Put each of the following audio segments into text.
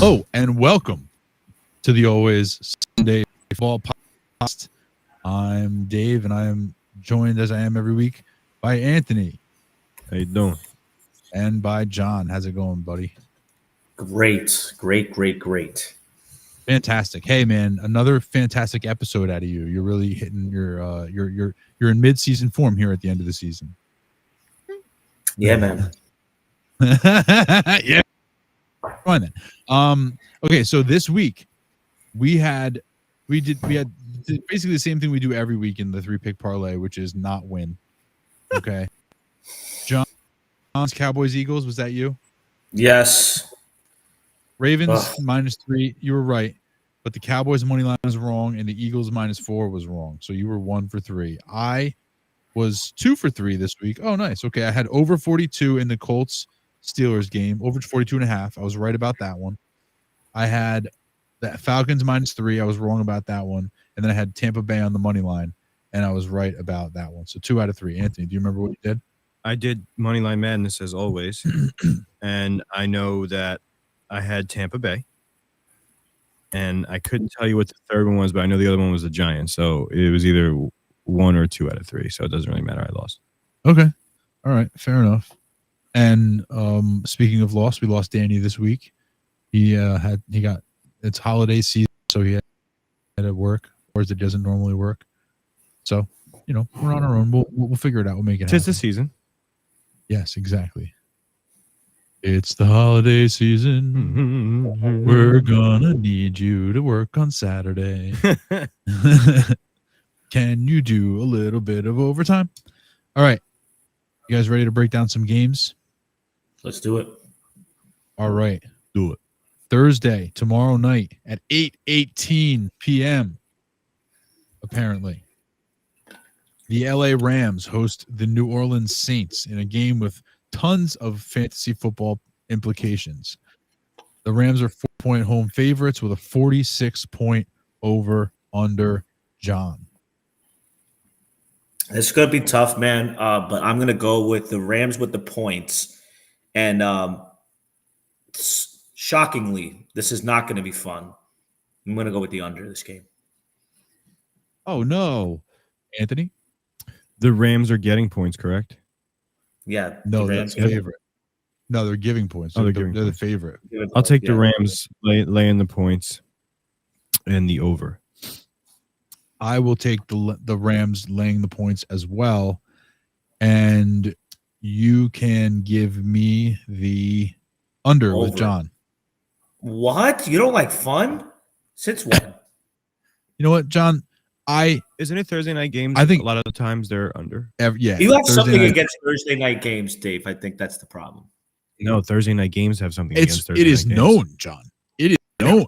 Oh, and welcome to the Always Sunday Football Podcast. I'm Dave, and I am joined, as I am every week, by Anthony. How you doing? And by John. How's it going, buddy? Great. Fantastic. Hey, man, another fantastic episode out of you. You're really hitting you're in mid-season form here at the end of the season. Yeah, man. Yeah. Fine then. Okay, so this week we had basically the same thing we do every week in the 3-pick parlay, which is not win. Okay. John's Cowboys Eagles, was that you? Yes. Ravens -3. You were right, but the Cowboys money line was wrong, and the Eagles -4 was wrong. So you were 1 for 3. I was 2 for 3 this week. Oh, nice. Okay, I had over 42 in the Colts Steelers game, over 42.5. I was right about that one. I had the Falcons -3. I was wrong about that one, and then I had Tampa Bay on the money line, and I was right about that one. So 2 out of 3. Anthony, do you remember what you did? I did Moneyline Madness as always, and I know that I had Tampa Bay, and I couldn't tell you what the third one was, but I know the other one was the Giants. So it was either 1 or 2 out of 3. So it doesn't really matter. I lost. Okay, all right, fair enough. And speaking of loss, we lost Danny this week. It's holiday season, so he had to work, whereas it doesn't normally work. So we're on our own. We'll figure it out. We'll make it happen. Tis the season. Yes, exactly. It's the holiday season. We're gonna need you to work on Saturday. Can you do a little bit of overtime? All right. You guys ready to break down some games? Let's do it. All right. Do it. Thursday, tomorrow night at 8:18 p.m. Apparently. The LA Rams host the New Orleans Saints in a game with tons of fantasy football implications. The Rams are 4-point home favorites with a 46-point over/under. John. It's going to be tough, man, but I'm going to go with the Rams with the points. And shockingly, this is not going to be fun. I'm going to go with the under this game. Oh, no. Anthony? The Rams are getting points, correct? Yeah. No, the Rams that's favorite. No, they're giving points. They're the favorite. I'll take the Rams laying the points and the over. I will take the Rams laying the points as well. And you can give me the under Over. with John. What? You don't like fun? Since when? You know what, John? Isn't it Thursday night games? I think a lot of the times they're under. Yeah. You have something night. against Thursday night games, Dave. I think that's the problem. No, Thursday night games have something against Thursday It is night known, games. John. It is known.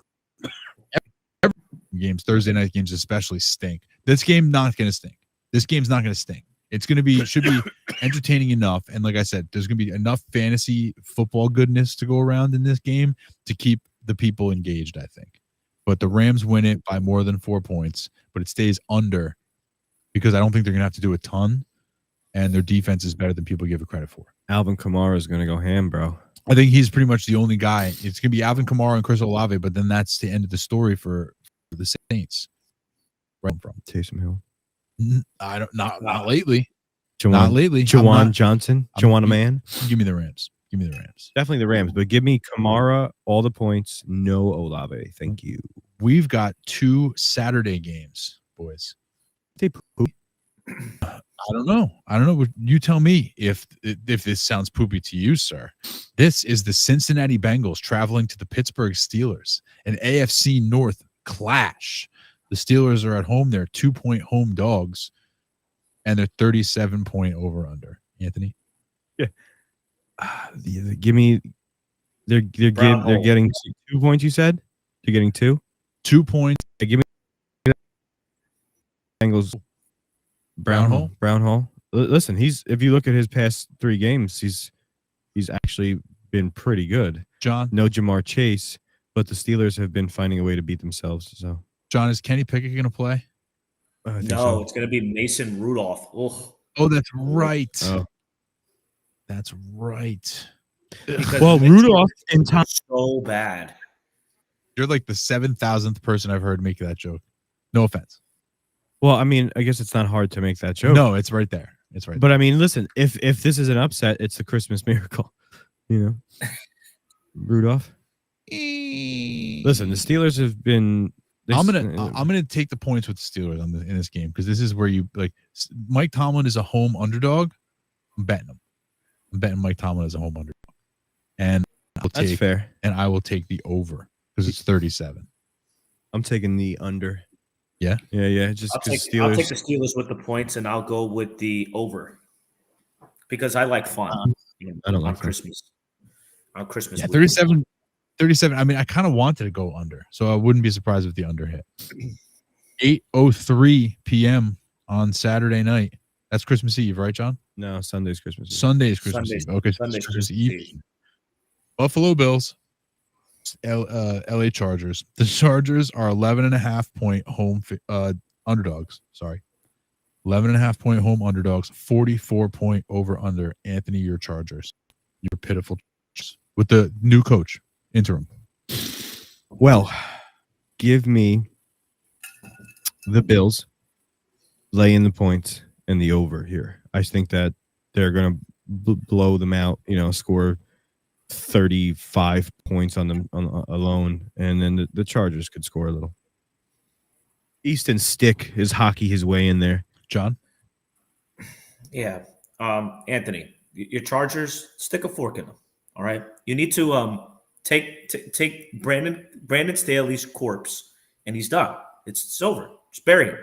Every games, Thursday night games especially stink. This game not going to stink. This game's not going to stink. Should be entertaining enough. And like I said, there's going to be enough fantasy football goodness to go around in this game to keep the people engaged, I think. But the Rams win it by more than 4 points, but it stays under because I don't think they're going to have to do a ton, and their defense is better than people give it credit for. Alvin Kamara is going to go ham, bro. I think he's pretty much the only guy. It's going to be Alvin Kamara and Chris Olave, but then that's the end of the story for the Saints. Right from Taysom Hill. I don't not lately. Jawan, Not lately. Jawan Johnson. Jawan a man. Give me the Rams. Definitely the Rams, but give me Kamara all the points. No Olave. Thank you. We've got 2 Saturday games, boys. They poop. I don't know. You tell me if this sounds poopy to you, sir. This is the Cincinnati Bengals traveling to the Pittsburgh Steelers, an AFC North clash. The Steelers are at home. They're 2-point home dogs, and they're 37-point over/under. Anthony? Yeah. Give me. They're getting 2 points. You said they're getting 2. 2 points. Give me Bengals. Brown Hall. Listen, if you look at his past 3 games, he's actually been pretty good. John, no Jamar Chase, but the Steelers have been finding a way to beat themselves. So, John, is Kenny Pickett going to play? No, it's going to be Mason Rudolph. Oh, that's right. Oh. That's right. Because well, Rudolph in time so bad. You're like the 7,000th person I've heard make that joke. No offense. Well, I mean, I guess it's not hard to make that joke. No, it's right there. It's right. But I mean, listen, if this is an upset, it's the Christmas miracle. You know, Rudolph. Listen, the Steelers have been. I'm gonna take the points with the Steelers in this game because this is where you like Mike Tomlin is a home underdog. I'm betting him. I'm betting Mike Tomlin is a home underdog, and that's fair. And I will take the over because it's 37. I'm taking the under. Yeah. Just I'll because I'll take the Steelers with the points, and I'll go with the over because I like fun. I don't like Christmas. On Christmas. Yeah, 37. I mean, I kind of wanted to go under, so I wouldn't be surprised if the under hit. 8:03 p.m. on Saturday night. That's Christmas Eve, right, John? No, Sunday's Christmas Eve. Sunday's Christmas Eve. Okay, Sunday's Christmas Eve. Buffalo Bills, LA Chargers. The Chargers are 11.5 point home underdogs. Sorry, 11.5 point home underdogs. 44 point over under. Anthony, your Chargers. Your pitiful Chargers. With the new coach. Interim. Well, give me the Bills laying the points and the over here. I think that they're going to blow them out, score 35 points on them alone, and then the Chargers could score a little. Easton Stick is hockey his way in there. John? Yeah. Anthony, your Chargers, stick a fork in them, all right? You need to take Brandon Staley's corpse, and he's done. It's over. Just bury him.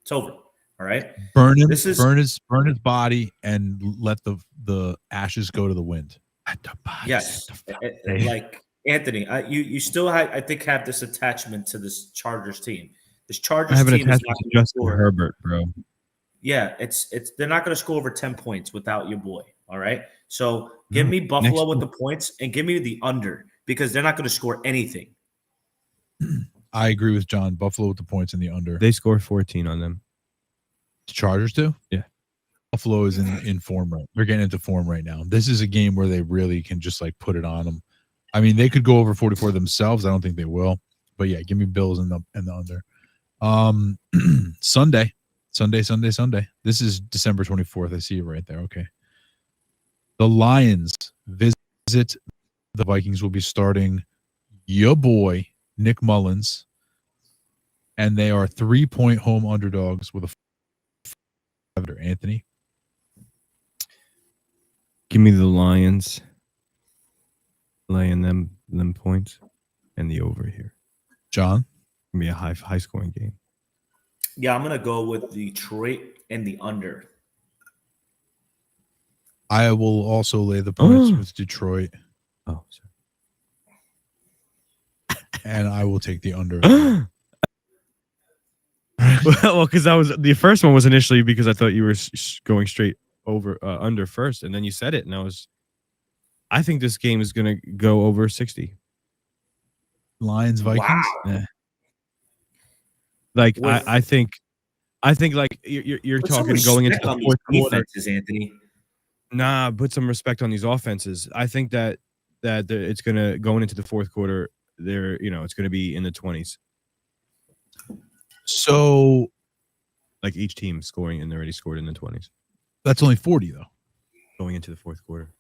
It's over. All right. Burn his body and let the ashes go to the wind. Let the bodies. Yes. Like Anthony, you still I think have this attachment to this Chargers team. This Chargers team is not to Justin Herbert, bro. Yeah, it's they're not going to score over 10 points without your boy. All right. So give me Buffalo with the points and give me the under. Because they're not going to score anything. I agree with John. Buffalo with the points in the under. They score 14 on them. The Chargers do? Yeah. Buffalo is in form right. They're getting into form right now. This is a game where they really can just like put it on them. I mean, they could go over 44 themselves. I don't think they will. But yeah, give me Bills in the under. Sunday. This is December 24th. I see it right there. Okay. The Lions visit the Vikings. Will be starting your boy Nick Mullins, and they are 3-point home underdogs with a Anthony. Give me the Lions laying them points and the over here. John? Give me a high scoring game. Yeah, I'm gonna go with Detroit and the under. I will also lay the points with Detroit. Oh, sorry. And I will take the under. Well, because that was the first one was initially because I thought you were going straight over under first, and then you said it, and I think this game is going to go over 60. Lions Vikings. Wow. Yeah. Like I think like you're talking going into the fourth quarter, Anthony. Nah, put some respect on these offenses. I think that it's going to going into the fourth quarter. It's going to be in the 20s. So, like each team scoring, and they already scored in the 20s. That's only 40 though. Going into the fourth quarter.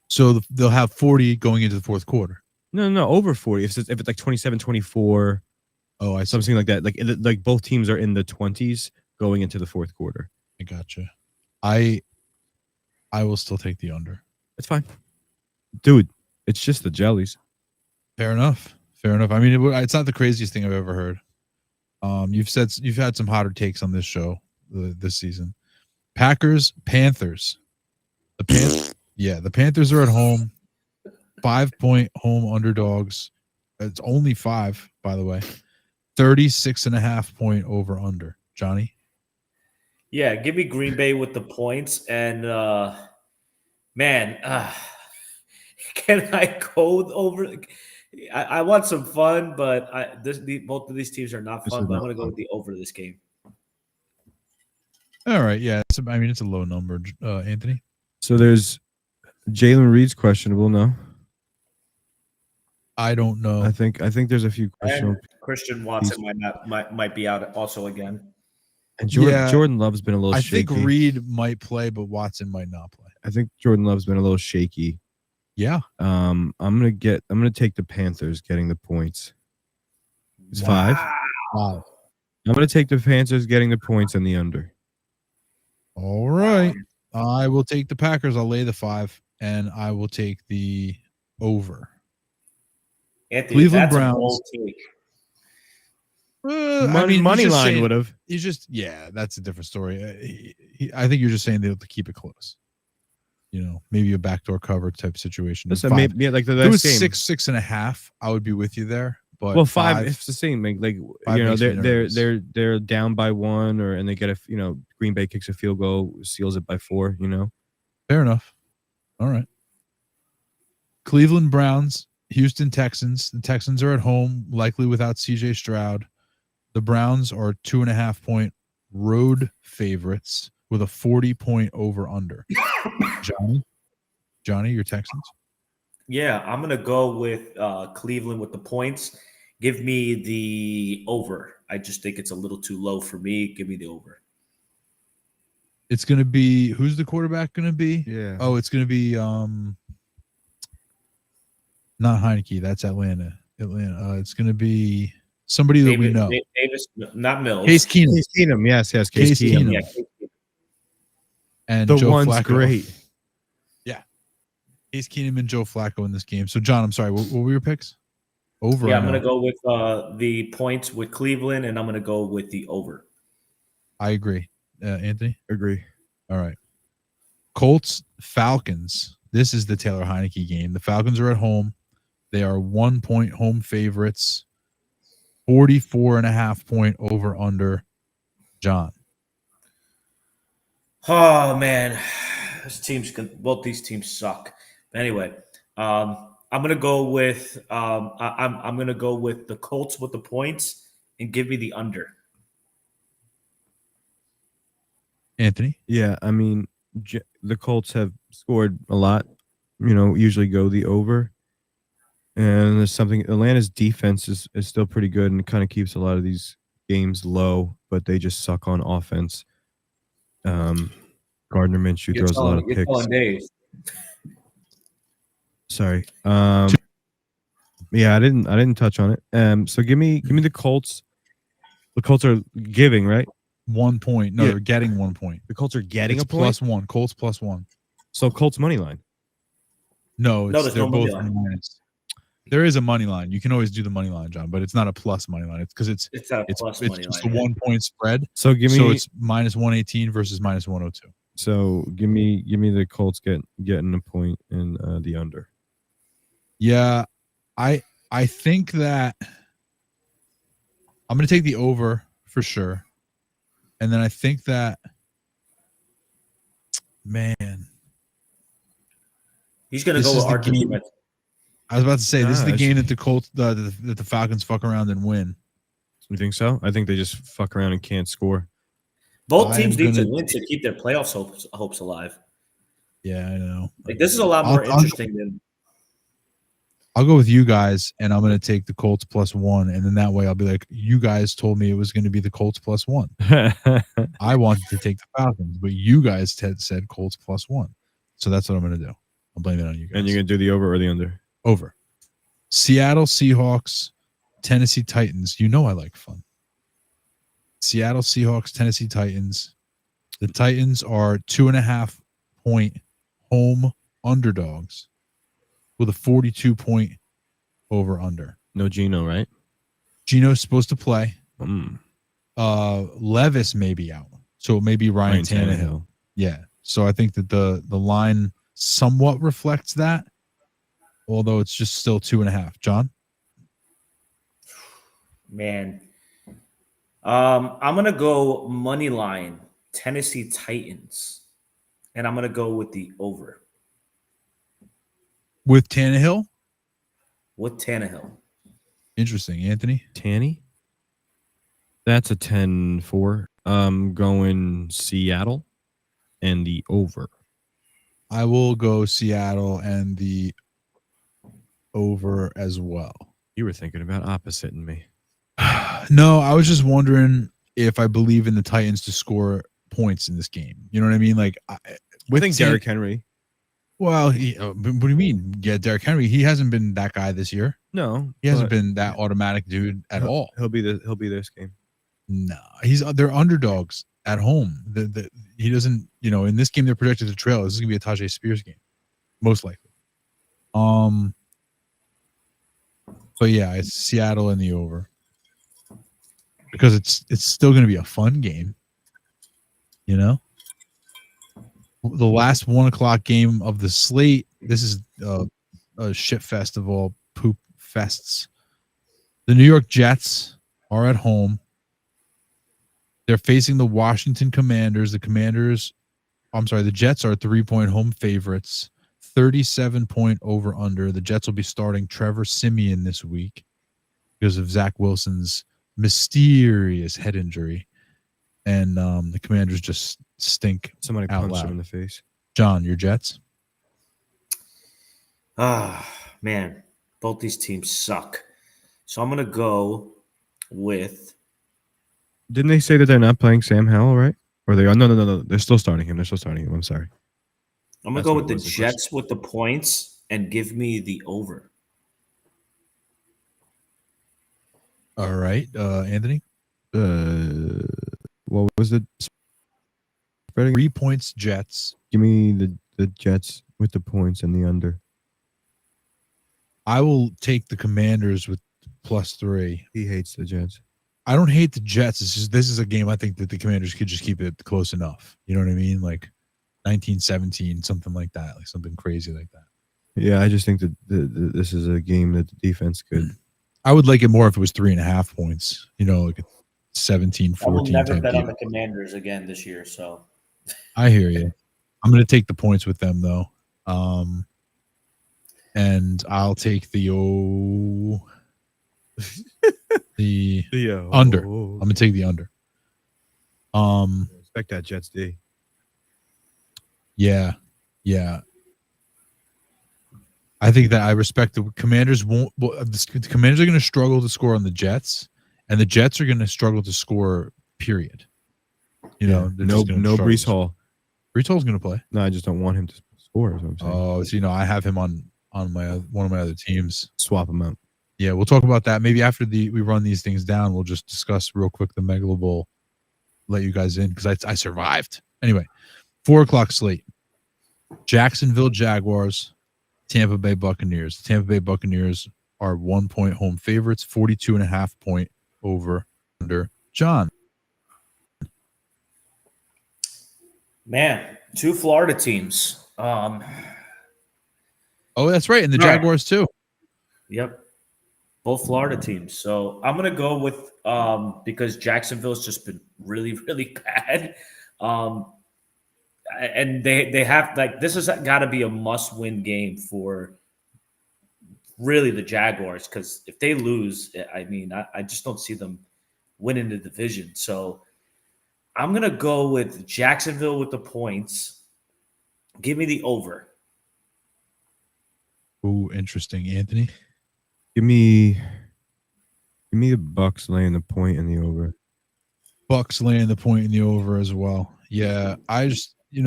So they'll have 40 going into the fourth quarter. No, over 40. If it's like 27-24. Oh, I see. Something like that. Like both teams are in the 20s going into the fourth quarter. I gotcha. I will still take the under. It's fine, dude. It's just the jellies. Fair enough. I mean, it's not the craziest thing I've ever heard. You've had some hotter takes on this show this season. Packers, Panthers. The Panthers are at home. 5-point home underdogs. It's only 5, by the way. 36.5 point over under. Johnny? Yeah, give me Green Bay with the points. And, can I go over? I want some fun, but both of these teams are not fun. But I'm going to go with the over this game. All right. Yeah. It's a low number, Anthony. So there's Jalen Reed's questionable, no? I don't know. I think there's a few questionable. And Christian Watson might be out also again. And Yeah. Jordan Love's been a little I shaky. think Reed might play, but Watson might not play. I think Jordan Love's been a little shaky. Yeah. I'm gonna take the Panthers getting the points. It's 5. Wow. I'm gonna take the Panthers getting the points and the under. All right. I will take the Packers. I'll lay the 5, and I will take the over. Anthony, Cleveland that's Browns. a bold take. Money line would have. He's just that's a different story. I think you're just saying they'll keep it close. You know, maybe a backdoor cover type situation. Listen, maybe like the if it was game. 6.5, I would be with you there. But Well, 5, it's the same. Like you know, they're down by 1, and they get Green Bay kicks a field goal, seals it by 4. You know, fair enough. All right. Cleveland Browns, Houston Texans. The Texans are at home, likely without C.J. Stroud. The Browns are 2.5-point road favorites with a 40-point over/under. Johnny, your Texans? Yeah, I'm gonna go with Cleveland with the points. Give me the over. I just think it's a little too low for me. Give me the over. It's gonna be who's the quarterback gonna be? Yeah. Oh, it's gonna be not Heineke. That's Atlanta. It's gonna be somebody that we know. Davis, not Mills. Case Keenum. Case Keenum. Yes. Case Keenum. Yeah, Case Keenum. And the Joe one's Flacco. great. Yeah. Case Keenum and Joe Flacco in this game. So, John, I'm sorry. What were your picks? Over. Yeah, I'm going to go with the points with Cleveland, and I'm going to go with the over. I agree. Anthony? Agree. All right. Colts, Falcons. This is the Taylor Heineke game. The Falcons are at home. They are 1-point home favorites. 44.5-point over/under. John. Oh man, both these teams suck. Anyway, I'm gonna go with I'm gonna go with the Colts with the points and give me the under. Anthony? Yeah, I mean, the Colts have scored a lot. You know, usually go the over. And there's something. Atlanta's defense is still pretty good and kind of keeps a lot of these games low, but they just suck on offense. Gardner Minshew throws a lot of picks. Sorry. Yeah, I didn't touch on it. So give me the Colts. The Colts are giving, right? 1 point. No, they're getting 1 point. The Colts are getting it's a point. +1. Colts +1. So Colts money line. No, there's they're no both money line. minus. There is a money line. You can always do the money line, John, but it's not a plus money line. It's because it's not a plus money just line. a 1 point spread. So it's -118 versus -102. So give me the Colts getting a point in the under. Yeah, I think that I'm going to take the over for sure, and then I think that he's going to go with Arthur Smith. I was about to say this is the game that the Colts that the Falcons fuck around and win. You think so? I think they just fuck around and can't score. Both teams need to win to keep their playoff hopes alive. Yeah, I know. Like this is a lot more interesting than. I'll go with you guys, and I'm going to take the Colts +1, and then that way I'll be like, you guys told me it was going to be the Colts +1. I wanted to take the Falcons, but you guys said Colts +1. So that's what I'm going to do. I'll blame it on you guys. And you're going to do the over or the under? Over. Seattle Seahawks, Tennessee Titans. You know I like fun. Seattle Seahawks, Tennessee Titans. The Titans are 2.5-point home underdogs with a 42-point over/under. No Geno, right? Geno's supposed to play. Levis may be out, so it may be Ryan Tannehill. Yeah. So I think that the line somewhat reflects that, although it's just still 2.5. John? Man. I'm going to go money line Tennessee Titans, and I'm going to go with the over. With Tannehill? With Tannehill. Interesting. Anthony? Tanny? That's a 10-4. Going Seattle and the over. I will go Seattle and the over as well. You were thinking about oppositing me. No, I was just wondering if I believe in the Titans to score points in this game. You know what I mean? Like, I think Derrick Henry. Well, what do you mean? Yeah, Derrick Henry. He hasn't been that guy this year. No, he hasn't been that automatic dude at all. He'll be this game. No, they're underdogs at home. He doesn't. In this game they're projected to trail. This is gonna be a Tajay Spears game, most likely. But yeah, it's Seattle in the over because it's still gonna be a fun game. The last 1 o'clock game of the slate. This is a shit fest of all poop fests. The New York Jets are at home. They're facing the Washington Commanders. The Jets are 3-point home favorites. 37-point over under. The Jets will be starting Trevor Siemian this week because of Zach Wilson's mysterious head injury. And the Commanders just stink. Somebody punched him in the face. John, your Jets? Man, both these teams suck. So I'm going to go with... Didn't they say that they're not playing Sam Howell, right? Or they are? No. They're still starting him. I'm sorry. I'm going to go with the Jets with the points and give me the over. All right. Anthony? What was it? 3 points, Jets. Give me the Jets with the points and the under. I will take the Commanders with +3. He hates the Jets. I don't hate the Jets. It's just this is a game I think that the Commanders could just keep it close enough. You know what I mean? Like 19-17, something like that, like something crazy like that. Yeah, I just think that this is a game that the defense could. I would like it more if it was 3.5 points. Like a 17-14. I will never type bet game. on the Commanders again this year. So I hear you. I'm going to take the points with them though, and I'll take the under. I'm gonna take the under. Respect that Jets D. Yeah. I think that I respect the Commanders. The Commanders are going to struggle to score on the Jets, and the Jets are going to struggle to score. Period. No Breece Hall. Breece Hall's going to play. No, I just don't want him to score. Is what I'm saying. Oh, so I have him on one of my other teams. Swap him out. Yeah, we'll talk about that. Maybe after we run these things down, we'll just discuss real quick the Megalo Bowl. Let you guys in because I survived. Anyway, 4 o'clock slate. Jacksonville Jaguars, Tampa Bay Buccaneers. The Tampa Bay Buccaneers are 1-point home favorites, 42.5 point over under. John. Man, 2 Florida teams. Oh, that's right. And the Jaguars too. Yep. Both Florida teams. So I'm going to go with because Jacksonville's just been really, really bad. And they have this has got to be a must-win game for really the Jaguars because if they lose, I mean, I just don't see them winning the division. So I'm going to go with Jacksonville with the points. Give me the over. Ooh, interesting. Anthony? Give me the Bucks laying the point and the over. Bucks laying the point and the over as well. Yeah, I just, you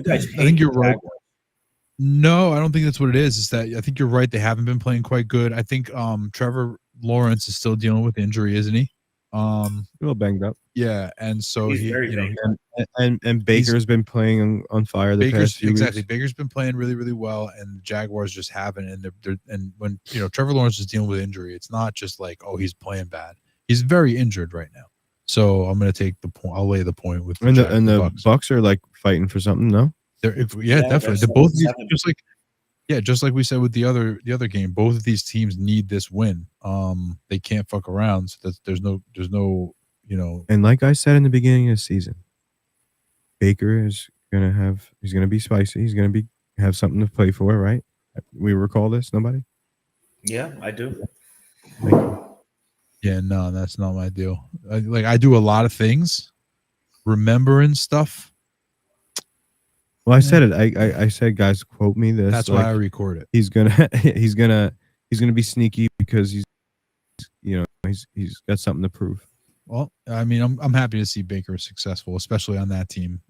guys I think you're right. No, I don't think that's what it is. It's that I think you're right. They haven't been playing quite good. I think Trevor Lawrence is still dealing with injury, isn't he? A little banged up. Yeah, and so He's very banged up. And Baker's been playing on fire the past few weeks. Baker's been playing really, really well, and the Jaguars just haven't. And when Trevor Lawrence is dealing with injury, it's not just like he's playing bad. He's very injured right now. So I'm going to take the point. I'll lay the point with the Bucks are like fighting for something. No, definitely. They're both just like we said with the other game. Both of these teams need this win. They can't fuck around. So there's no. And like I said in the beginning of the season, Baker he's gonna be spicy. He's gonna have something to play for, right? We recall this. Nobody. Yeah, I do. Thank you. Yeah, no, that's not my deal. I do a lot of things, remembering stuff. Well, I said it. I said, guys, quote me this. That's why I record it. He's gonna he's going to be sneaky because he's got something to prove. Well, I mean, I'm happy to see Baker successful, especially on that team.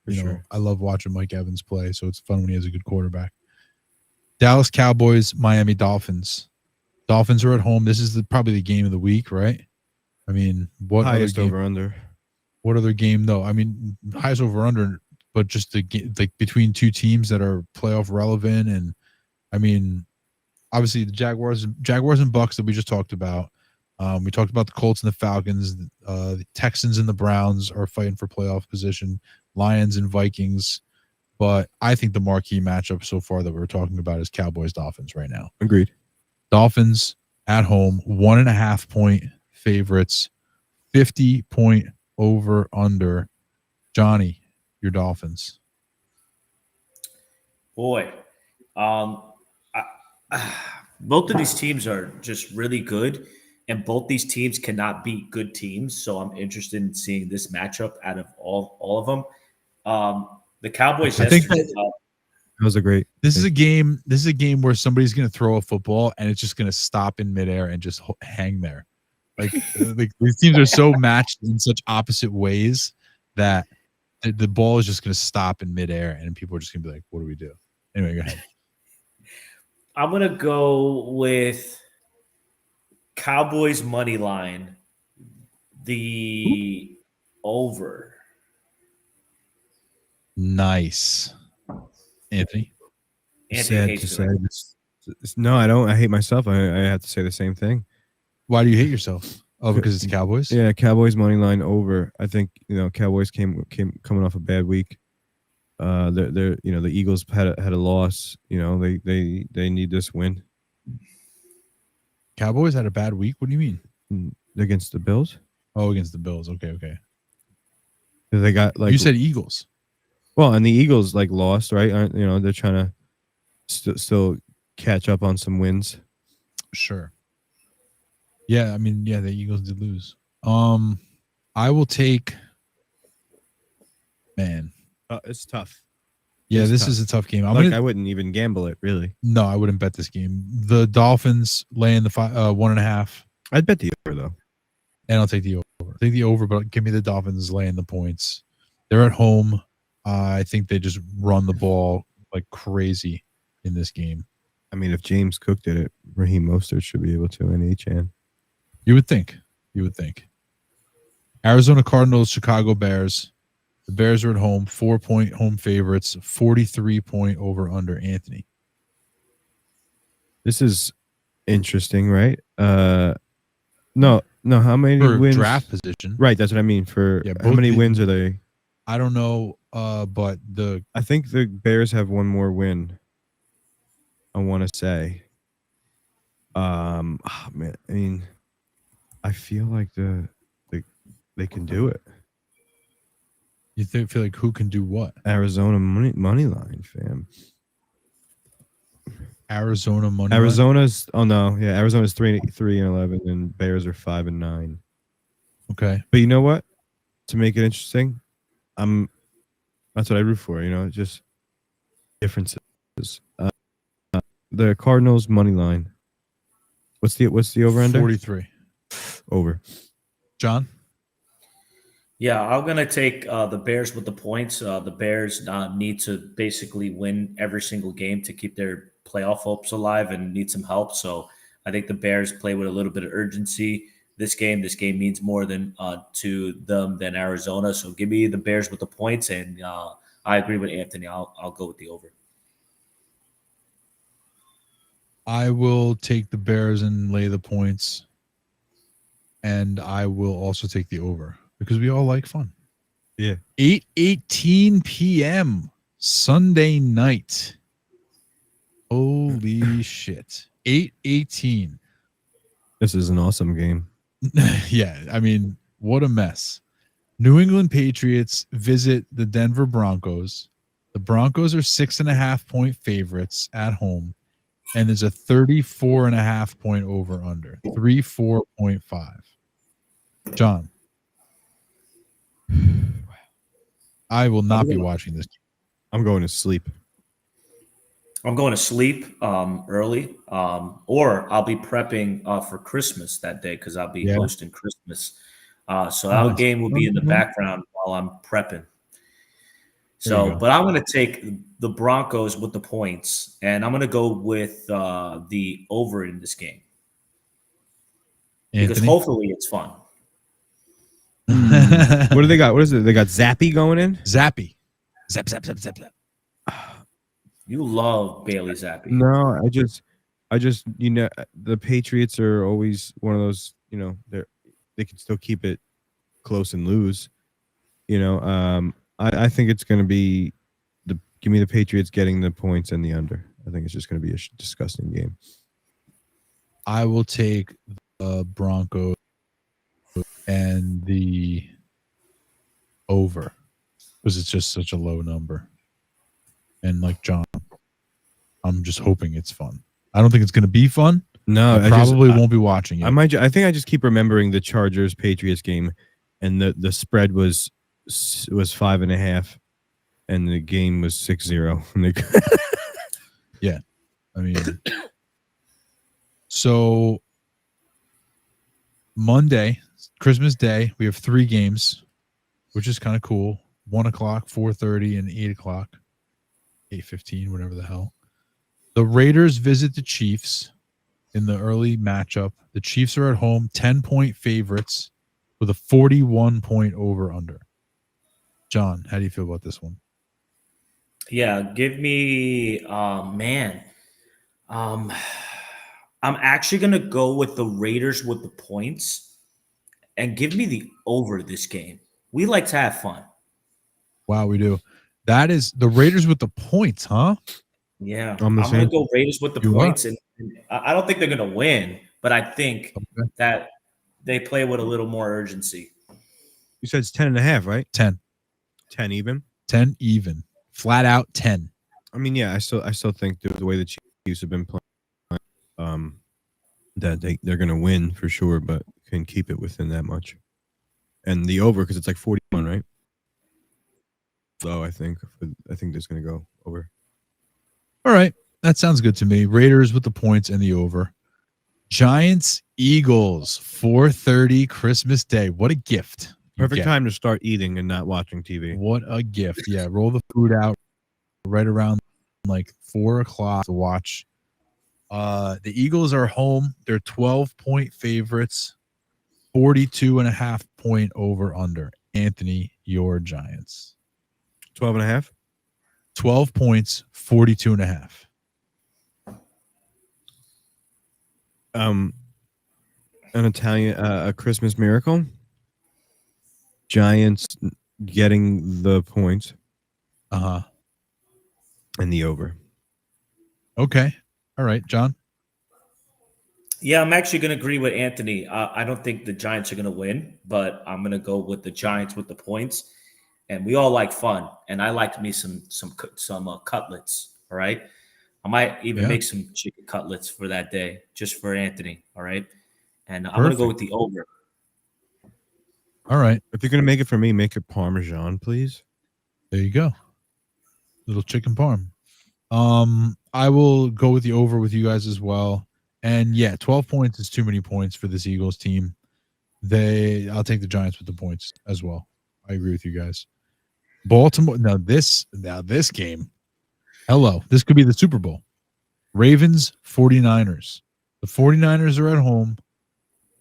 Sure. I love watching Mike Evans play, so it's fun when he has a good quarterback. Dallas Cowboys, Miami Dolphins. Dolphins are at home. This is probably the game of the week, right? I mean, what Highest other game? over under. What other game though? I mean, highest over under, but just like between two teams that are playoff relevant, and I mean, obviously the Jaguars and Bucks that we just talked about. We talked about the Colts and the Falcons. The Texans and the Browns are fighting for playoff position. Lions and Vikings. But I think the marquee matchup so far that we're talking about is Cowboys Dolphins right now. Agreed. Dolphins at home, 1.5 point favorites, 50-point over under. Johnny, your Dolphins. Boy, both of these teams are just really good, and both these teams cannot beat good teams. So I'm interested in seeing this matchup out of all of them. The Cowboys. I think that was a great. This is a game. This is a game where somebody's going to throw a football and it's just going to stop in midair and just hang there. Like these teams are so matched in such opposite ways that the ball is just going to stop in midair and people are just going to be like, "What do we do?" Anyway, go ahead. I'm going to go with Cowboys money line, the over. Nice. Anthony hates to say this. No, I don't. I hate myself. I have to say the same thing. Why do you hate yourself? Oh, because it's the Cowboys? Yeah, Cowboys money line over. I think Cowboys came coming off a bad week. They're the Eagles had a loss. They need this win. Cowboys had a bad week. What do you mean? Against the Bills? Oh, against the Bills. Okay. They got you said Eagles. Well, and the Eagles lost, right? Aren't they're trying to still catch up on some wins. Sure. Yeah, I mean, the Eagles did lose. I will take. Man, it's tough. Yeah, this is a tough game. I wouldn't even gamble it, really. No, I wouldn't bet this game. The Dolphins laying the 1.5. I'd bet the over though, and I'll take the over. Take the over, but give me the Dolphins laying the points. They're at home. I think they just run the ball like crazy in this game. I mean, if James Cook did it, Raheem Mostert should be able to in H-N. You would think. Arizona Cardinals, Chicago Bears. The Bears are at home, 4-point home favorites, 43-point over under. Anthony. This is interesting, right? No. How many wins? Draft position. Right, that's what I mean. How many wins are they? I don't know, but I think the Bears have one more win. I want to say. Man, I mean, I feel like they can do it. You feel like who can do what? Arizona money line, fam. Arizona money. Arizona's Arizona's 3-11, and Bears are 5-9. Okay, but you know what? To make it interesting, that's what I root for. Just differences. The Cardinals money line. What's the over under? 43. Over. John. Yeah, I'm going to take the Bears with the points. The Bears need to basically win every single game to keep their playoff hopes alive and need some help. So I think the Bears play with a little bit of urgency. This game means more to them than Arizona. So give me the Bears with the points, and I agree with Anthony. I'll go with the over. I will take the Bears and lay the points, and I will also take the over. Because we all like fun. Yeah. 8:18 p.m. Sunday night. Holy shit. 8:18. This is an awesome game. Yeah, I mean, what a mess. New England Patriots visit the Denver Broncos. The Broncos are 6.5-point favorites at home. And there's a 34.5-point over under. 34.5. John. I will not be watching this. I'm going to sleep. I'm going to sleep early, or I'll be prepping for Christmas that day because I'll be Yeah. hosting Christmas. So Oh, our nice. game will be in the Mhm. background while I'm prepping. There you So, go. but I'm going to take the Broncos with the points, and I'm going to go with the over in this game because Anthony. hopefully it's fun. What do they got? What is it? They got Zappy going in? Zappy. Zap, zap, zap, zap, zap. You love Bailey Zappi. No, I just, the Patriots are always one of those, they can still keep it close and lose. I think it's going to be give me the Patriots getting the points and the under. I think it's just going to be a disgusting game. I will take the Broncos and the over because it's just such a low number. And like John, I'm just hoping it's fun. I don't think it's going to be fun. No, I probably won't be watching it. I think I just keep remembering the Chargers Patriots game, and the spread was 5.5, and the game was 6-0. Yeah, I mean, so Monday, Christmas Day, we have 3 games, which is kind of cool. 1 o'clock, 4:30, and 8 o'clock, 8:15, whatever the hell. The Raiders visit the Chiefs in the early matchup. The Chiefs are at home, 10-point favorites with a 41-point over/under. John, how do you feel about this one? Yeah, give me, man. I'm actually gonna go with the Raiders with the points, and give me the over this game. We like to have fun. Wow, we do. That is the Raiders with the points, huh? Yeah, I'm the I'm gonna same. go Raiders with the You are? points, and I don't think they're gonna win, but I think Okay. that they play with a little more urgency. You said it's 10.5, right? 10. 10 even. 10 even. Flat out 10. I mean, yeah, I still think the way the Chiefs have been playing, that they're going to win for sure, but can keep it within that much. And the over, because it's like 41, right? So I think that's going to go over. All right. That sounds good to me. Raiders with the points and the over. Giants, Eagles, 4:30 Christmas Day. What a gift. Perfect time to start eating and not watching TV. What a gift. Yeah, roll the food out right around like 4 o'clock to watch. The Eagles are home. They're 12-point favorites, 42.5-point over/under. Anthony, your Giants. 12.5. 12 points, 42.5. An Italian, a Christmas miracle. Giants getting the points. Uh-huh. And the over. Okay. All right, John. Yeah, I'm actually going to agree with Anthony. I don't think the Giants are going to win, but I'm going to go with the Giants with the points. And we all like fun, and I like me some cutlets. All right, I might even make some chicken cutlets for that day, just for Anthony. All right, and I'm going to go with the over. All right. If you're going to make it for me, make it Parmesan, please. There you go. Little chicken parm. I will go with the over with you guys as well. And yeah, 12 points is too many points for this Eagles team. I'll take the Giants with the points as well. I agree with you guys. Baltimore. Now this game. Hello. This could be the Super Bowl. Ravens, 49ers. The 49ers are at home.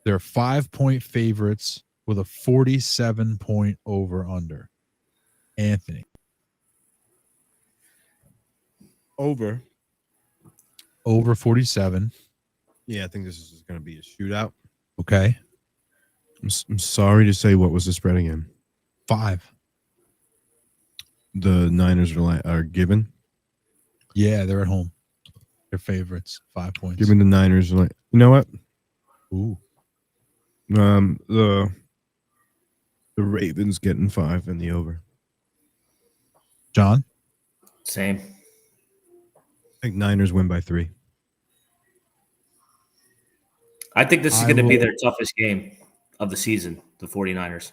They're 5-point favorites with a 47-point over/under. Anthony. Over 47. Yeah, I think this is going to be a shootout. Okay. I'm sorry to say, what was the spread again? 5. The Niners are given. Yeah, they're at home. They're favorites. 5 points. Give me the Niners. You know what? Ooh. The Ravens getting 5 in the over. John? Same. I think Niners win by 3. I think this is going to be their toughest game of the season, the 49ers.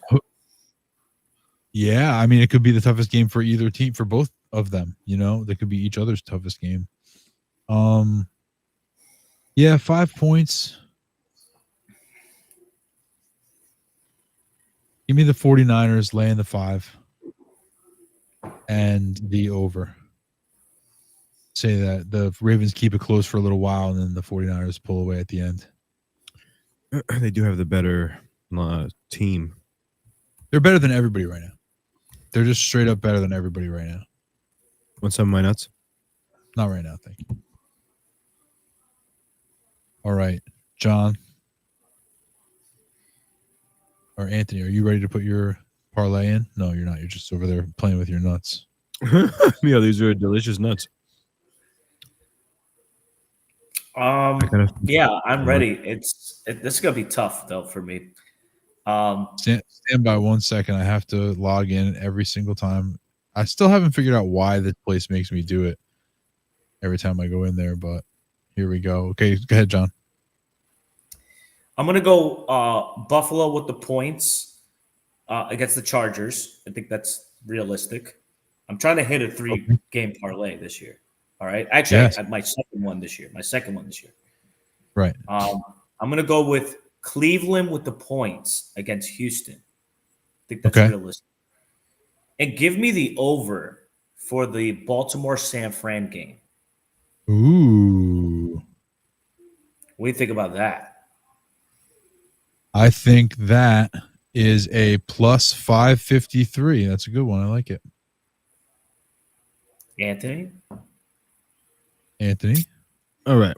Yeah, I mean, it could be the toughest game for either team, for both of them. They could be each other's toughest game. Yeah, 5 points. Give me the 49ers laying the 5 and the over. Say that the Ravens keep it close for a little while and then the 49ers pull away at the end. They do have the better team. They're better than everybody right now. They're just straight up better than everybody right now. Want some of my nuts? Not right now, thank you. All right, John or Anthony, are you ready to put your parlay in? No, you're not. You're just over there playing with your nuts. Yeah, these are delicious nuts. Yeah, I'm ready. This is gonna be tough though for me. Stand by 1 second. I have to log in every single time. I still haven't figured out why this place makes me do it every time I go in there, but here we go. Okay, go ahead, John. I'm gonna go Buffalo with the points against the Chargers. I think that's realistic. I'm trying to hit a 3-game parlay this year. All right. Actually, Yes. I had my second one this year. Right. I'm gonna go with Cleveland with the points against Houston. I think that's realistic. And give me the over for the Baltimore-San Fran game. Ooh. What do you think about that? I think that is a plus 553. That's a good one. I like it. Anthony? All right.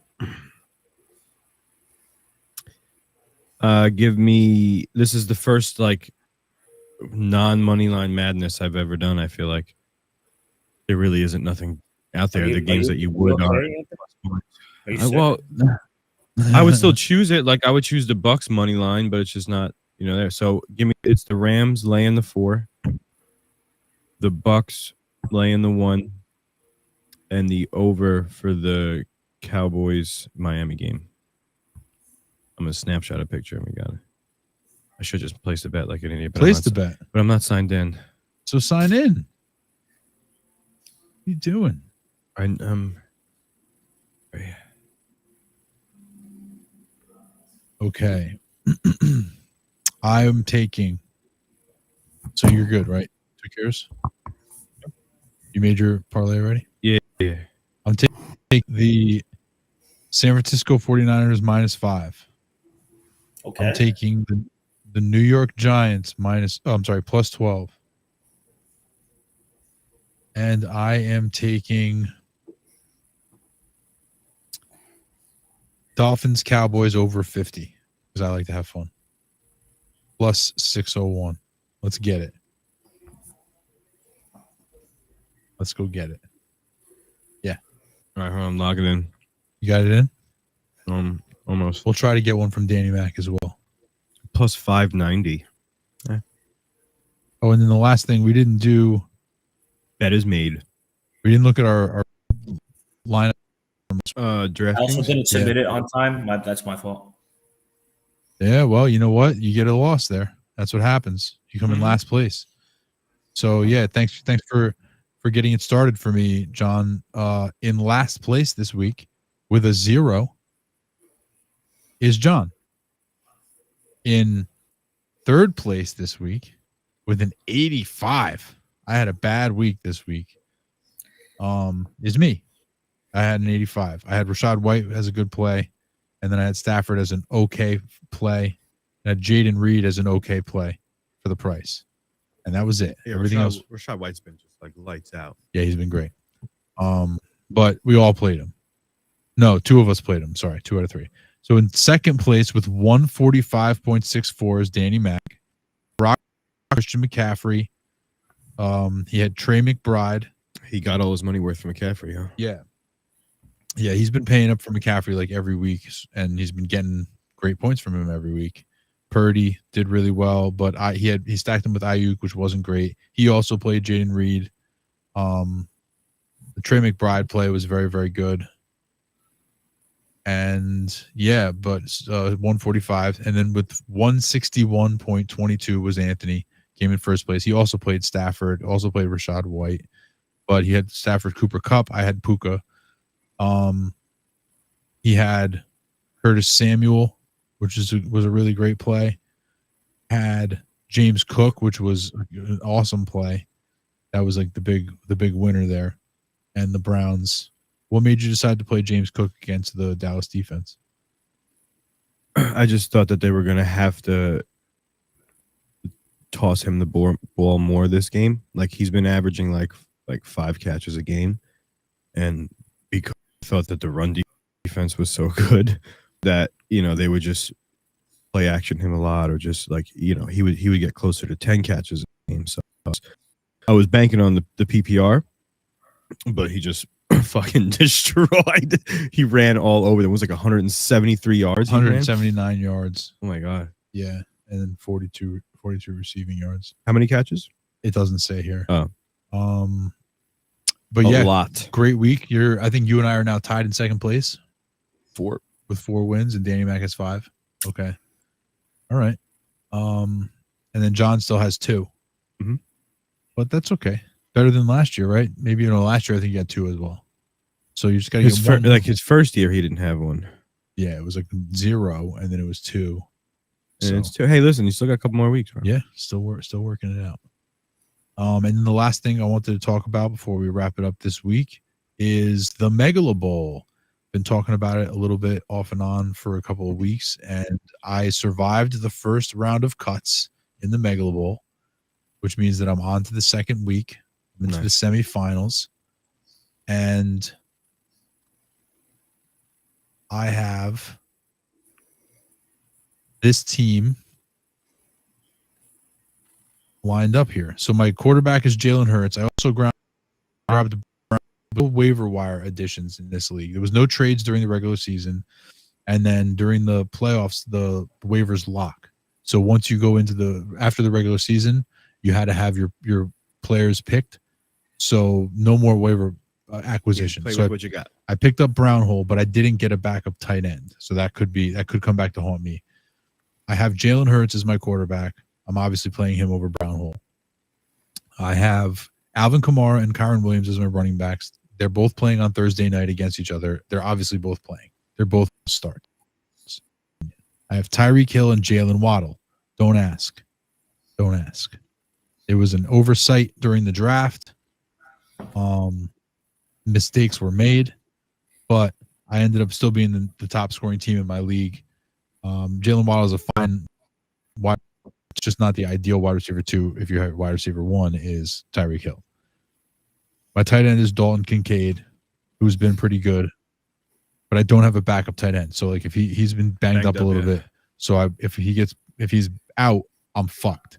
Give me. This is the first like non-money line madness I've ever done. I feel like there really isn't nothing out there. The games that you would are. Well, I would still choose it. Like I would choose the Bucks money line, but it's just not there. So give me. It's the Rams laying the 4, the Bucks laying the 1, and the over for the Cowboys Miami game. I'm gonna snapshot a picture and we got it. I should just place the bet like an idiot. Place the bet. But I'm not signed in. So sign in. What are you doing? Okay. I am taking. So you're good, right? Took yours? You made your parlay already? Yeah. I'm taking the San Francisco 49ers minus 5. Okay. I'm taking the New York Giants plus 12. And I am taking Dolphins Cowboys over 50 because I like to have fun. Plus 601. Let's get it. Let's go get it. Yeah. All right, hold on, log it in. You got it in? Almost. We'll try to get one from Danny Mac as well. Plus 590. Oh, and then the last thing we didn't do. Bet is made. We didn't look at our lineup. Draft. I also didn't submit it on time. That's my fault. Yeah, well, you know what? You get a loss there. That's what happens. You come in last place. So yeah, thanks for getting it started for me, John. In last place this week with a 0 is John. In third place this week with an 85. I had a bad week this week. Is me. I had an 85. I had Rashad White as a good play, and then I had Stafford as an okay play, and I had Jaden Reed as an okay play for the price, and that was it. Yeah, Everything else, Rashad White's been just like lights out. Yeah, he's been great. But we all played him. No, 2 of us played him. Sorry, 2 out of 3. So in second place with 145.64 is Danny Mac. Christian McCaffrey. He had Trey McBride. He got all his money worth from McCaffrey, huh? Yeah, he's been paying up for McCaffrey like every week, and he's been getting great points from him every week. Purdy did really well, but he stacked him with Ayuk, which wasn't great. He also played Jaden Reed. The Trey McBride play was very, very good. And yeah, but 145, and then with 161.22 was Anthony, came in first place. He also played Stafford, also played Rashad White, but he had Stafford, Cooper Kupp. I had Puka. He had Curtis Samuel, which was a really great play. Had James Cook, which was an awesome play. That was like the big winner there. And the Browns. What made you decide to play James Cook against the Dallas defense? I just thought that they were going to have to toss him the ball more this game. Like he's been averaging like 5 catches a game, and because I thought that the run defense was so good that they would just play action him a lot, or just like he would get closer to 10 catches a game. So I was banking on the PPR, but he just fucking destroyed. He ran all over. There was like 173 yards. 179 yards. Oh my god. Yeah, and then 42 receiving yards. How many catches? It doesn't say here. Oh. But a lot. Great week. I think you and I are now tied in second place. 4 with 4 wins, and Danny Mac has 5. Okay. All right. And then John still has 2. Mm-hmm. But that's okay. Better than last year, right? Maybe last year I think you had 2 as well. So you just got to get one. His first year he didn't have one. Yeah, it was like 0, and then it was 2. And it's 2. Hey, listen, you still got a couple more weeks, bro. Yeah, still working it out. And then the last thing I wanted to talk about before we wrap it up this week is the Megala Bowl. Been talking about it a little bit off and on for a couple of weeks, and I survived the first round of cuts in the Megala Bowl, which means that I'm on to the second week. I'm into the semifinals, and I have this team lined up here. So my quarterback is Jalen Hurts. I also grabbed waiver wire additions in this league. There was no trades during the regular season, and then during the playoffs, the waivers lock. So once you go after the regular season, you had to have your players picked. So no more waiver acquisition. Play so with what you got. I picked up Brownhole, but I didn't get a backup tight end. So that could come back to haunt me. I have Jalen Hurts as my quarterback. I'm obviously playing him over Brownhole. I have Alvin Kamara and Kyron Williams as my running backs. They're both playing on Thursday night against each other. They're obviously both playing. They're both starts. I have Tyreek Hill and Jalen Waddle. Don't ask. It was an oversight during the draft. Mistakes were made, but I ended up still being the top scoring team in my league. Jalen Waddle is a fine wide. It's just not the ideal wide receiver 2. If you have wide receiver 1 is Tyreek Hill. My tight end is Dalton Kincaid, who's been pretty good, but I don't have a backup tight end. So like if he's been banged up a little bit. So if he's out, I'm fucked.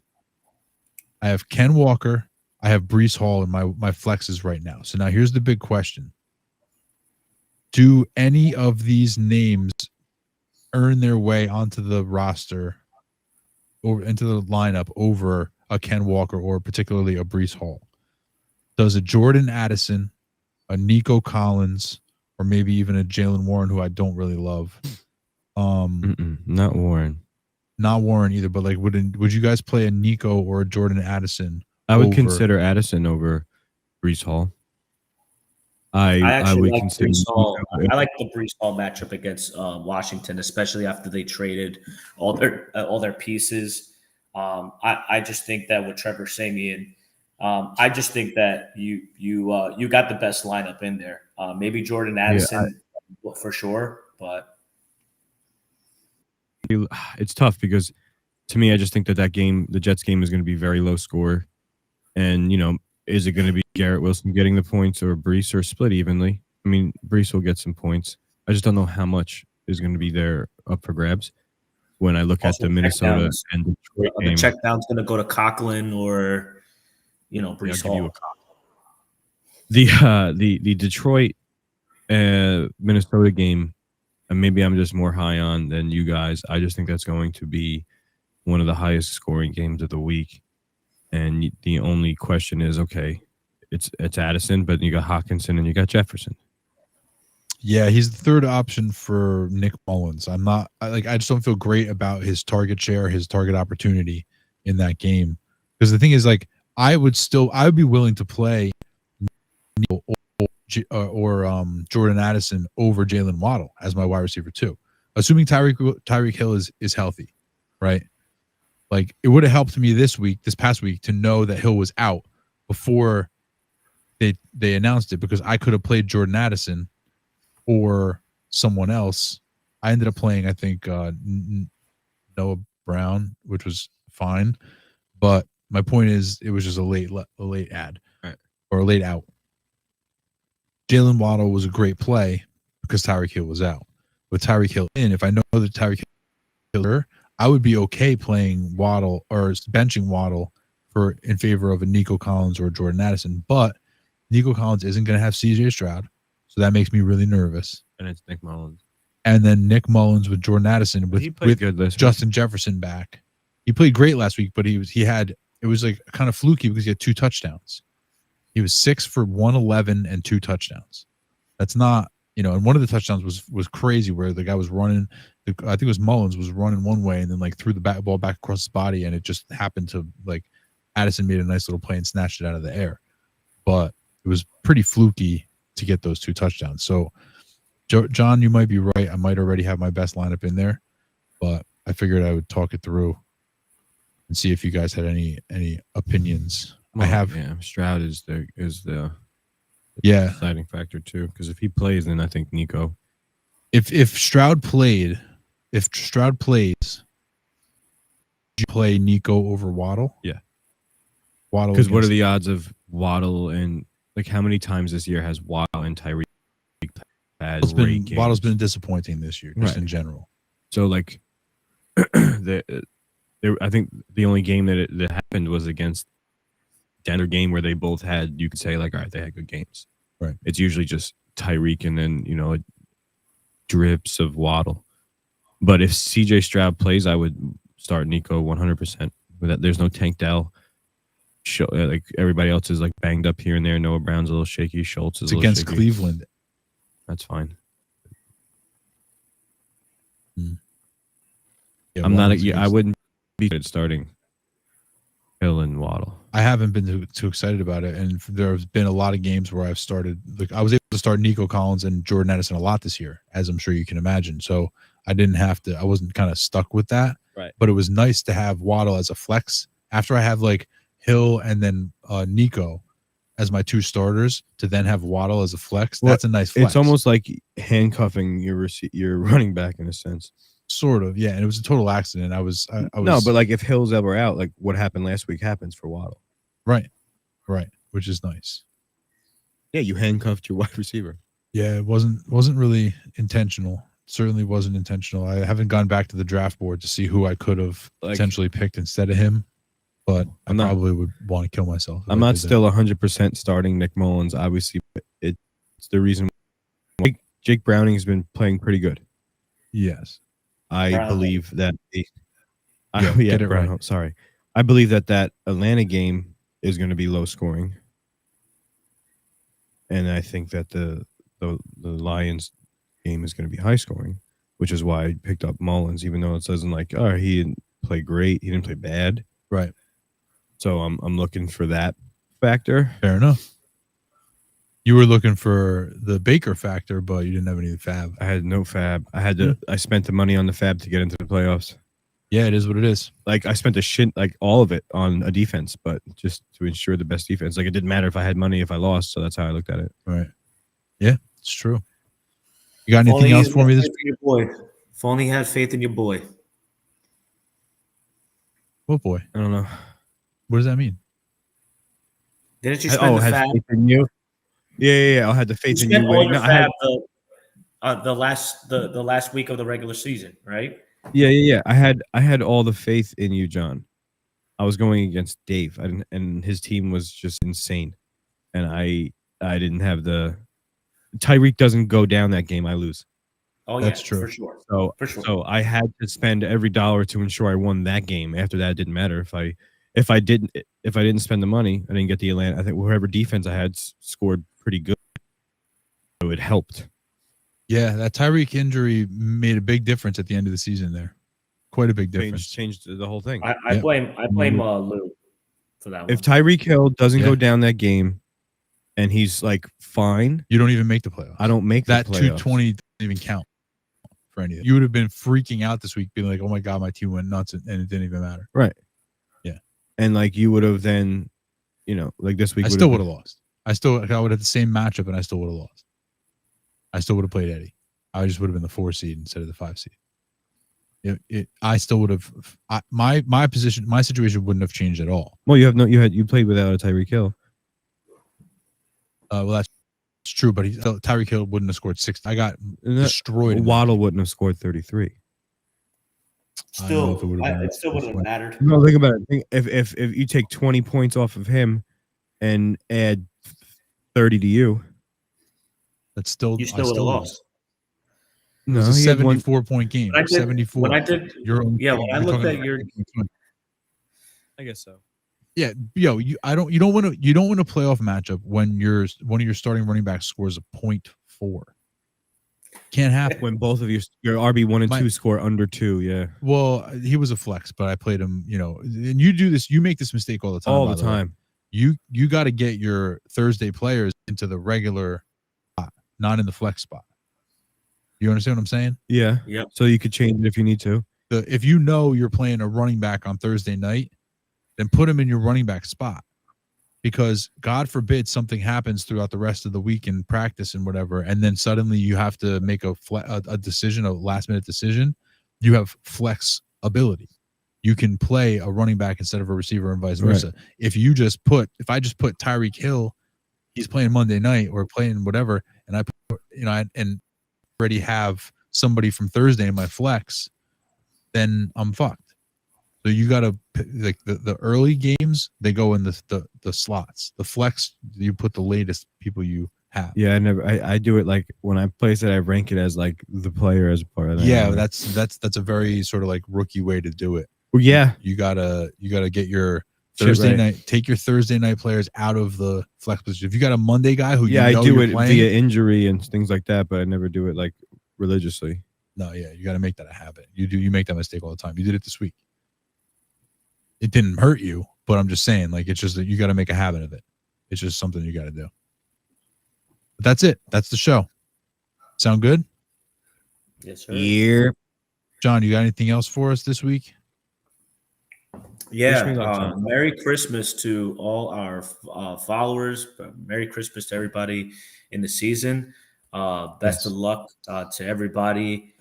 I have Ken Walker. I have Breece Hall in my flexes right now. So now here's the big question. Do any of these names earn their way onto the roster or into the lineup over a Ken Walker or particularly a Breece Hall? Does a Jordan Addison, a Nico Collins, or maybe even a Jalen Warren, who I don't really love? Not Warren. Not Warren either, but like would you guys play a Nico or a Jordan Addison? I would consider Addison over Breece Hall. I would like consider Breece Hall. I like the Breece Hall matchup against Washington, especially after they traded all their pieces. I just think that with Trevor Siemian, I just think that you got the best lineup in there. Maybe Jordan Addison for sure, but it's tough because to me, I just think that game, the Jets game, is going to be very low score, and is it going to be Garrett Wilson getting the points or Breece, or split evenly? I mean, Breece will get some points. I just don't know how much is going to be there up for grabs when I look at the Minnesota and Detroit game. The check down's going to go to Conklin or Breece Hall. The Detroit Minnesota game, and maybe I'm just more high on than you guys. I just think that's going to be one of the highest scoring games of the week. And the only question is, okay, it's Addison, but you got Hawkinson and you got Jefferson. Yeah, he's the third option for Nick Mullins. I just don't feel great about his target share, his target opportunity in that game. Because the thing is, like, I would be willing to play Neil or Jordan Addison over Jalen Waddle as my wide receiver 2, assuming Tyreek Hill is healthy, right? Like, it would have helped me this past week, to know that Hill was out before they announced it, because I could have played Jordan Addison or someone else. I ended up playing, I think, Noah Brown, which was fine. But my point is, it was just a late ad, right, or a late out. Jalen Waddle was a great play because Tyreek Hill was out. With Tyreek Hill in, if I know that Tyreek Hill, I would be okay playing Waddle or benching Waddle in favor of a Nico Collins or Jordan Addison. But Nico Collins isn't going to have CJ Stroud, so that makes me really nervous. And it's Nick Mullins. And then Nick Mullins with Jordan Addison with good Justin Jefferson back. He played great last week, but it was like kind of fluky because he had 2 touchdowns. He was 6 for 111 and 2 touchdowns. That's not, and one of the touchdowns was crazy, where the guy was running. I think it was Mullins was running one way and then like threw the ball back across his body, and it just happened to, like, Addison made a nice little play and snatched it out of the air. But it was pretty fluky to get those 2 touchdowns. So, John, you might be right. I might already have my best lineup in there, but I figured I would talk it through and see if you guys had any opinions. Well, Stroud is the deciding factor too, because if he plays, then I think Nico. If Stroud plays, you play Nico over Waddle? Yeah. Waddle. Because what are the odds of Waddle, and like how many times this year has Waddle and Tyreek had great games? Waddle's been disappointing this year, just in general. So like, I think the only game that happened was against Denver game, where they both had, you could say, like, all right, they had good games. Right. It's usually just Tyreek and then, drips of Waddle. But if CJ Stroud plays, I would start Nico 100%. There's no Tank Dell. Like, everybody else is like banged up here and there. Noah Brown's a little shaky. Schultz is against shaky. Cleveland. That's fine. Yeah, I wouldn't be good starting Hill and Waddle. I haven't been too excited about it, and there's been a lot of games where I've started. Like, I was able to start Nico Collins and Jordan Addison a lot this year, as I'm sure you can imagine. So I didn't have to. I wasn't kind of stuck with that. Right. But it was nice to have Waddle as a flex after I have like Hill and then Nico as my 2 starters, to then have Waddle as a flex. That's a nice flex. It's almost like handcuffing your running back in a sense. Sort of, yeah. And it was a total accident. I was no, but like if Hill's ever out, like what happened last week happens for Waddle. Right, which is nice. Yeah, you handcuffed your wide receiver. Yeah, it wasn't really intentional. Certainly wasn't intentional. I haven't gone back to the draft board to see who I could have potentially picked instead of him, but I probably would want to kill myself. I'm not still 100% starting Nick Mullins. Obviously, it's the reason why Jake Browning has been playing pretty good. Yes. I believe that right. Sorry. I believe that Atlanta game is going to be low scoring. And I think that the Lions game is going to be high scoring, which is why I picked up Mullins, even though it doesn't like, oh, he didn't play great. He didn't play bad. Right. So I'm looking for that factor. Fair enough. You were looking for the Baker factor, but you didn't have any fab. I had no fab. I spent the money on the fab to get into the playoffs. Yeah, it is what it is. Like, I spent all of it on a defense, but just to ensure the best defense. Like, it didn't matter if I had money, if I lost. So that's how I looked at it. Right. Yeah, it's true. You got anything else for me this week? If only had faith in your boy. What boy? I don't know. What does that mean? Didn't you spend the fab? Faith in you? Yeah. I had the faith in you. The last week of the regular season, right? Yeah. I had all the faith in you, John. I was going against Dave, and his team was just insane, and I didn't have the. Tyreek doesn't go down that game, I lose. Oh, yeah, that's true, for sure. So I had to spend every dollar to ensure I won that game. After that, it didn't matter if I didn't spend the money. I didn't get the Atlanta. I think whoever defense I had scored pretty good, so it helped. Yeah, that Tyreek injury made a big difference at the end of the season there. Quite a big difference. Changed the whole thing. I blame Lou for that one. If Tyreek Hill doesn't go down that game, and he's like fine. You don't even make the playoffs. I don't make that the playoffs. 220 doesn't even count for anything. You would have been freaking out this week, being like, "Oh my god, my team went nuts," and it didn't even matter. Right. Yeah. And like you would have then, like this week. I still would have lost. I would have the same matchup, and I still would have lost. I still would have played Eddie. I just would have been the 4 seed instead of the 5 seed. I still would have. My position, my situation wouldn't have changed at all. Well, you played without a Tyreek Hill. Well, that's true, but Tyreek Hill wouldn't have scored 6. I got destroyed. Waddle wouldn't have scored 33. Still, it still would have mattered. No, think about it. If you take 20 points off of him and add 30 to you, that's still you still would have lost. No, it was a 74-point game. 74. When I did, when I looked at your, I guess so. Yeah, you don't want a playoff matchup when one of your starting running backs scores a 0.4. Can't happen when both of your RB1 and 2 score under 2. Yeah. Well, he was a flex, but I played him. And you do this. You make this mistake all the time. All the time. You got to get your Thursday players into the regular spot, not in the flex spot. You understand what I'm saying? Yeah. Yep. So you could change it if you need to. If you know you're playing a running back on Thursday night, then put him in your running back spot, because God forbid something happens throughout the rest of the week in practice and whatever, and then suddenly you have to make a decision, a last minute decision. You have flex ability. You can play a running back instead of a receiver and vice versa. Right. If I just put Tyreek Hill, he's playing Monday night or playing whatever, and I put, and already have somebody from Thursday in my flex, then I'm fucked. So you got to, like, the early games, they go in the slots. The flex, you put the latest people you have. Yeah, I do it like when I place it, I rank it as like the player as part of that. Yeah, that's a very sort of like rookie way to do it. Well, yeah, you gotta get your Thursday night, take your Thursday night players out of the flex position. If you got a Monday guy who I do it via injury and things like that, but I never do it like religiously. No, yeah, you got to make that a habit. You make that mistake all the time. You did it this week. It didn't hurt you, but I'm just saying, like, it's just that you got to make a habit of it. It's just something you got to do. But that's it. That's the show. Sound good? Yes, sir. Yeah. John, you got anything else for us this week? Yeah. Merry Christmas to all our followers. Merry Christmas to everybody in the season. Best of luck to everybody,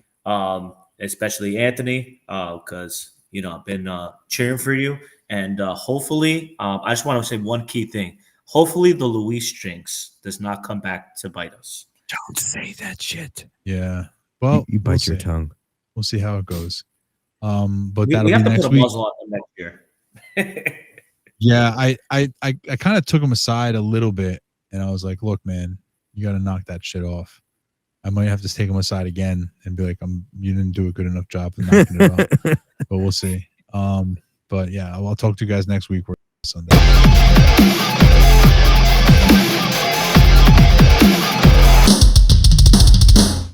especially Anthony, because I've been cheering for you, and hopefully, I just want to say one key thing. Hopefully, the Luis jinx does not come back to bite us. Don't say that shit. Yeah. Well, you bite your tongue. We'll see how it goes. But we have to put a muzzle on them next year. Yeah, I kind of took him aside a little bit, and I was like, "Look, man, you got to knock that shit off." I might have to take him aside again and be like, you didn't do a good enough job of knocking it off. But we'll see. But yeah, I'll talk to you guys next week or Sunday.